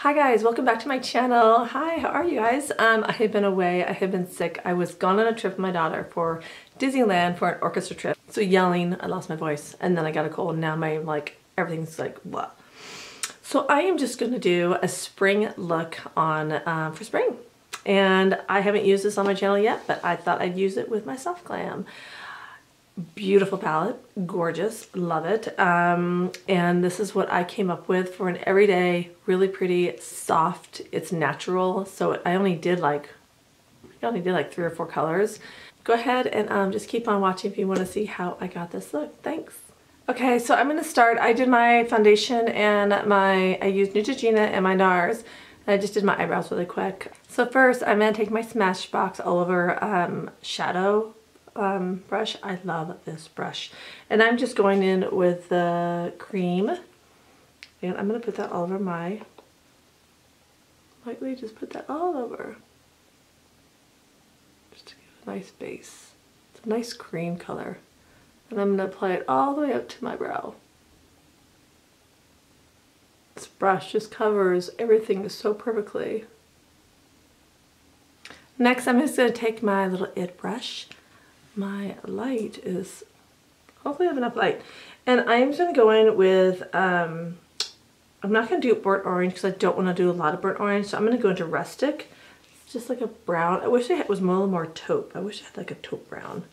Hi guys, welcome back to my channel. Hi, how are you guys? I have been away, I have been sick. I was gone on a trip with my daughter for Disneyland for an orchestra trip. So yelling, I lost my voice, and then I got a cold. Now my everything's like what? So I am just gonna do a spring look on for spring. And I haven't used this on my channel yet, but I thought I'd use it with my Self Glam. Beautiful palette, gorgeous, love it. And this is what I came up with for an everyday, really pretty, soft. It's natural, so I only did like 3 or 4 colors. Go ahead and just keep on watching if you want to see how I got this look. Thanks. Okay, so I'm gonna start. I did my foundation and I used Neutrogena and my NARS. I just did my eyebrows really quick. So first, I'm gonna take my Smashbox all over shadow brush. I love this brush, and I'm just going in with the cream, and I'm going to put that all over my, lightly just put that all over, just to give a nice base. It's a nice cream color, and I'm going to apply it all the way up to my brow. This brush just covers everything so perfectly. Next, I'm just going to take my little It brush. My light is, hopefully I have enough light, and I'm just going to go in with, I'm not going to do burnt orange because I don't want to do a lot of burnt orange, so I'm going to go into rustic. It's just like a brown. I wish it was a little more taupe. I wish I had like a taupe brown.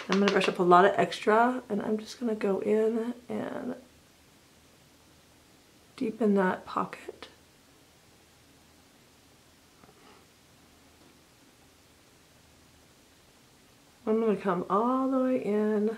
I'm going to brush up a lot of extra, and I'm just going to go in and deepen that pocket. I'm going to come all the way in,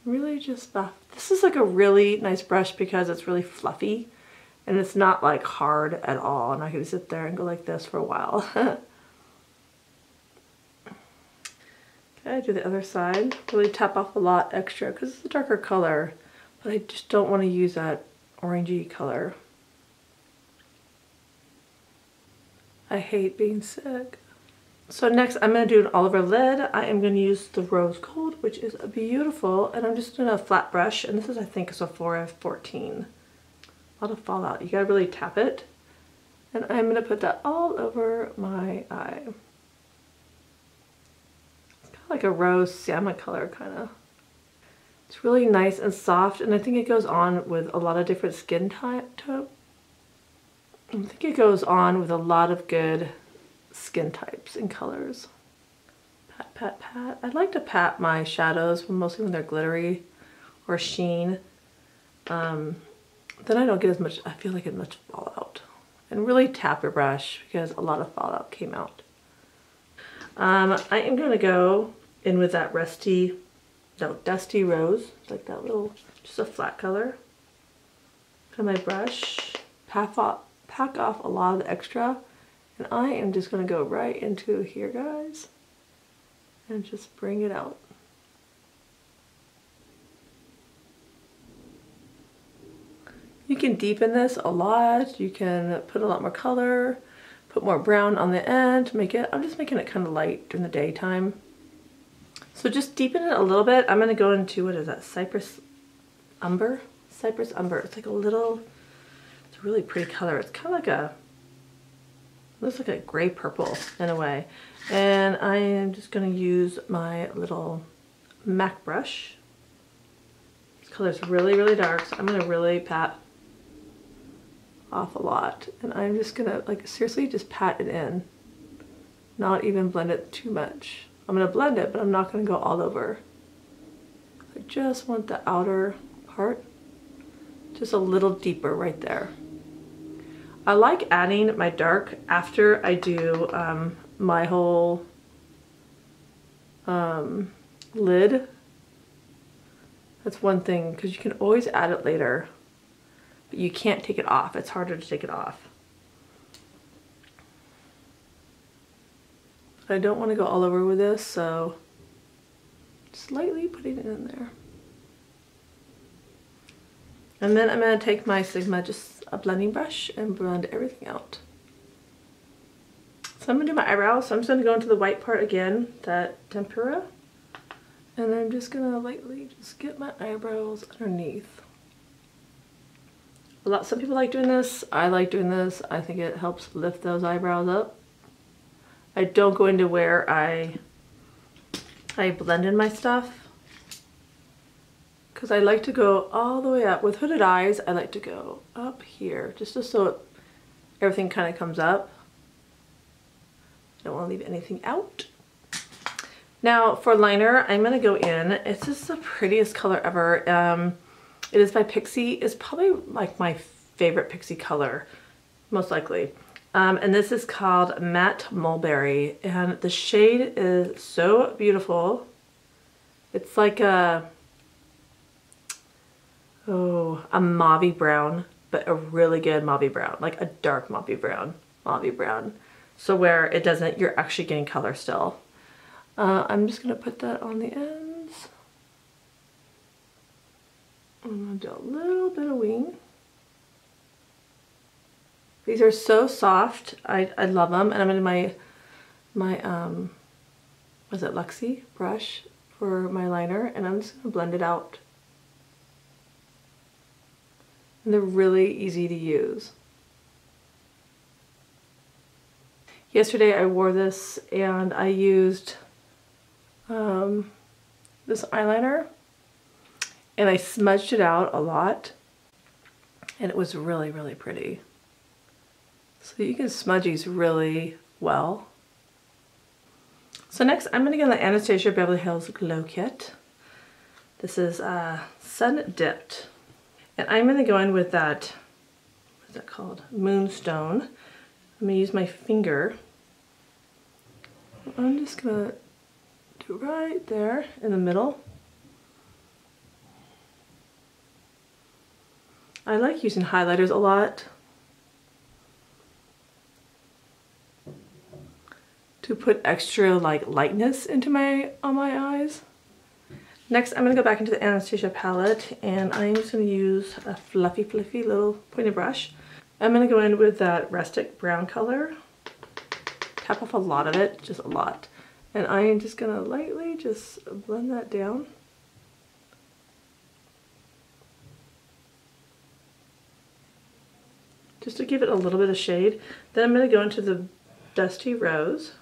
really just buff. This is like a really nice brush because it's really fluffy and it's not like hard at all, and I can sit there and go like this for a while. Okay, do the other side. Really tap off a lot extra because it's a darker color, but I just don't want to use that orangey color. I hate being sick. So next I'm going to do an all over lid. I am going to use the Rose Gold, which is beautiful, and I'm just doing a flat brush, and this is, I think, a Sephora 14. A lot of fallout. You gotta really tap it. And I'm going to put that all over my eye. It's kind of like a rose salmon color, kind of. It's really nice and soft, and I think it goes on with a lot of different skin type. I think it goes on with a lot of good skin types and colors. Pat, pat, pat. I like to pat my shadows, mostly when they're glittery or sheen. Then I don't get as much, I feel like it much fallout. And really tap your brush because a lot of fallout came out. I am going to go in with that dusty rose, like that little, just a flat color. To my brush, pack off a lot of the extra. And I am just going to go right into here, guys, and just bring it out. You can deepen this a lot. You can put a lot more color, put more brown on the end, make it, I'm just making it kind of light during the daytime. So just deepen it a little bit. I'm going to go into, what is that, Cypress Umber? Cypress Umber. It's like a little, it's a really pretty color. It's kind of like a, looks like a gray purple in a way. And I am just going to use my little MAC brush. This color is really, really dark, so I'm going to really pat off a lot. And I'm just going to, like, seriously just pat it in. Not even blend it too much. I'm going to blend it, but I'm not going to go all over. I just want the outer part just a little deeper right there. I like adding my dark after I do my whole lid. That's one thing, because you can always add it later, but you can't take it off. It's harder to take it off. I don't want to go all over with this, so just lightly putting it in there. And then I'm going to take my Sigma, just a blending brush, and blend everything out. So I'm going to do my eyebrows. So I'm just going to go into the white part again, that tempera. And I'm just going to lightly just get my eyebrows underneath. Some people like doing this. I like doing this. I think it helps lift those eyebrows up. I don't go into where I blend in my stuff, because I like to go all the way up. With hooded eyes, I like to go up here, just so everything kind of comes up. I don't want to leave anything out. Now for liner, I'm going to go in. It's just the prettiest color ever. It is by Pixie. It's probably like my favorite Pixie color, most likely. And this is called Matte Mulberry, and the shade is so beautiful. It's like a mauvey brown, but a really good mauvey brown, like a dark mauvey brown. So where it doesn't, you're actually getting color still. I'm just gonna put that on the ends. I'm gonna do a little bit of wing. These are so soft. I love them, and I'm in my was it Luxie brush for my liner, and I'm just gonna blend it out. And they're really easy to use. Yesterday I wore this and I used this eyeliner and I smudged it out a lot, and it was really, really pretty. So you can smudge these really well. So next I'm going to get the Anastasia Beverly Hills Glow Kit. This is Sun Dipped. And I'm going to go in with that, what's that called? Moonstone. I'm going to use my finger. I'm just going to do right there in the middle. I like using highlighters a lot to put extra like lightness into on my eyes. Next, I'm going to go back into the Anastasia palette, and I'm just going to use a fluffy little pointed brush. I'm going to go in with that rustic brown color. Tap off a lot of it, just a lot. And I am just going to lightly just blend that down. Just to give it a little bit of shade. Then I'm going to go into the Dusty Rose.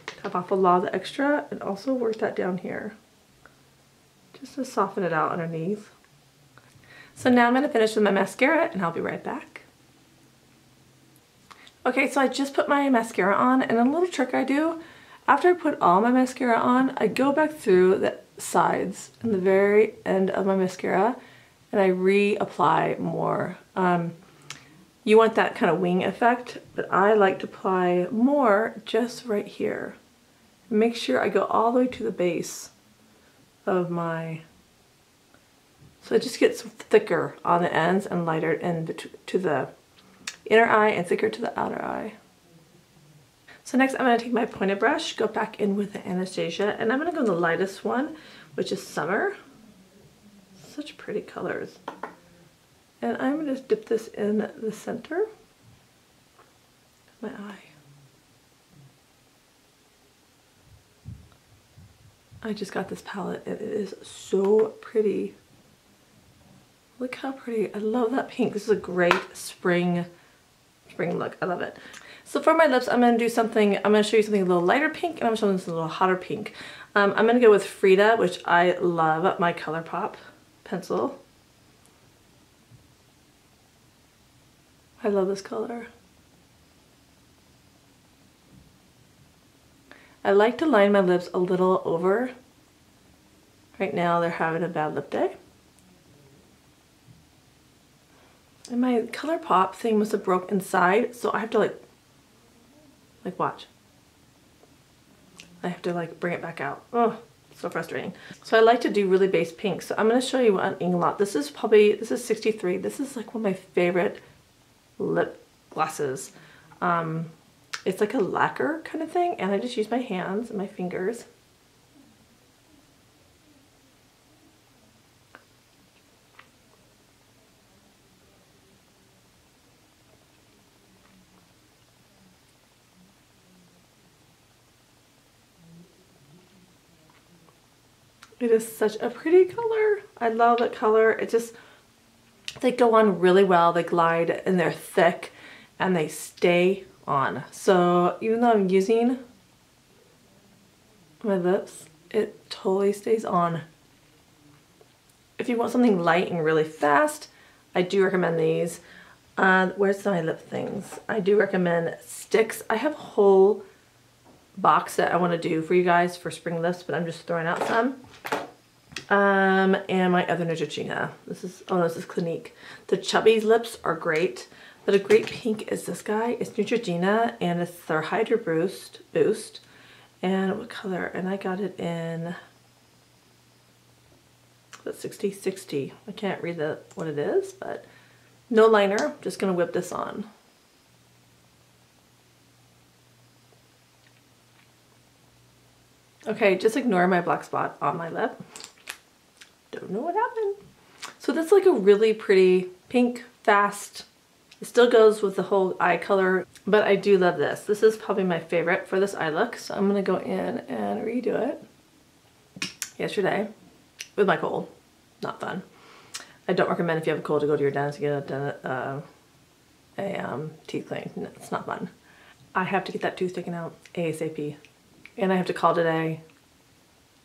Tap off a lot of the extra and also work that down here, just to soften it out underneath. So now I'm going to finish with my mascara, and I'll be right back. Okay, so I just put my mascara on, and a little trick I do, after I put all my mascara on, I go back through the sides and the very end of my mascara, and I reapply more. You want that kind of wing effect, but I like to apply more just right here. Make sure I go all the way to the base of my, so it just gets thicker on the ends and lighter to the inner eye and thicker to the outer eye. So next I'm going to take my pointed brush, go back in with the Anastasia, and I'm going to go in the lightest one, which is Summer. Such pretty colors. And I'm going to just dip this in the center of my eye. I just got this palette and it is so pretty. Look how pretty. I love that pink. This is a great spring look. I love it. So for my lips, I'm going to do something, I'm going to show you something a little lighter pink, and I'm going to show you something a little hotter pink. I'm going to go with Frida, which I love, my ColourPop pencil. I love this color. I like to line my lips a little over. Right now they're having a bad lip day. And my ColourPop thing must have broke inside, so I have to like watch. I have to like bring it back out. Oh, so frustrating. So I like to do really base pink. So I'm going to show you an Inglot. This is 63. This is like one of my favorite lip glosses. It's like a lacquer kind of thing, and I just use my hands and my fingers. It is such a pretty color. I love that color. It just, They go on really well, they glide, and they're thick, and they stay on. So even though I'm using my lips, it totally stays on. If you want something light and really fast, I do recommend these. Where's my lip things? I do recommend sticks. I have a whole box that I want to do for you guys for spring lips, but I'm just throwing out some. And my other Neutrogena. This is Clinique. The Chubby's lips are great, but a great pink is this guy. It's Neutrogena, and it's their Hydra Boost. And what color? And I got it in 60. I can't read what it is, but no liner. Just gonna whip this on. Okay, just ignore my black spot on my lip. Don't know what happened. So that's like a really pretty pink, fast. It still goes with the whole eye color, but I do love this. This is probably my favorite for this eye look. So I'm gonna go in and redo it yesterday with my cold. Not fun. I don't recommend if you have a cold to go to your dentist to get a teeth cleaned. No, it's not fun. I have to get that tooth taken out ASAP. And I have to call today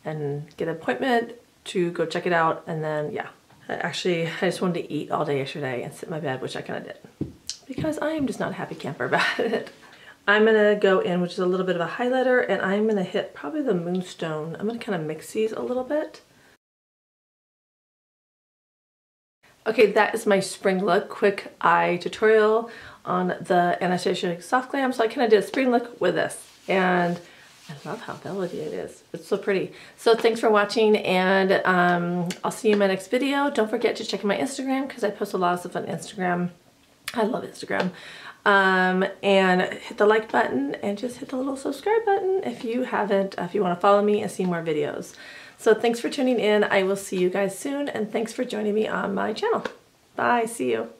and get an appointment to go check it out, and then yeah. Actually, I just wanted to eat all day yesterday and sit in my bed, which I kind of did. Because I am just not a happy camper about it. I'm gonna go in with just a little bit of a highlighter, and I'm gonna hit probably the Moonstone. I'm gonna kind of mix these a little bit. Okay, that is my spring look quick eye tutorial on the Anastasia Soft Glam. So I kind of did a spring look with this, and I love how velvety it is. It's so pretty. So thanks for watching, and I'll see you in my next video. Don't forget to check out my Instagram because I post a lot of stuff on Instagram. I love Instagram. And hit the like button and just hit the little subscribe button if you haven't, if you want to follow me and see more videos. So thanks for tuning in. I will see you guys soon, and thanks for joining me on my channel. Bye, see you.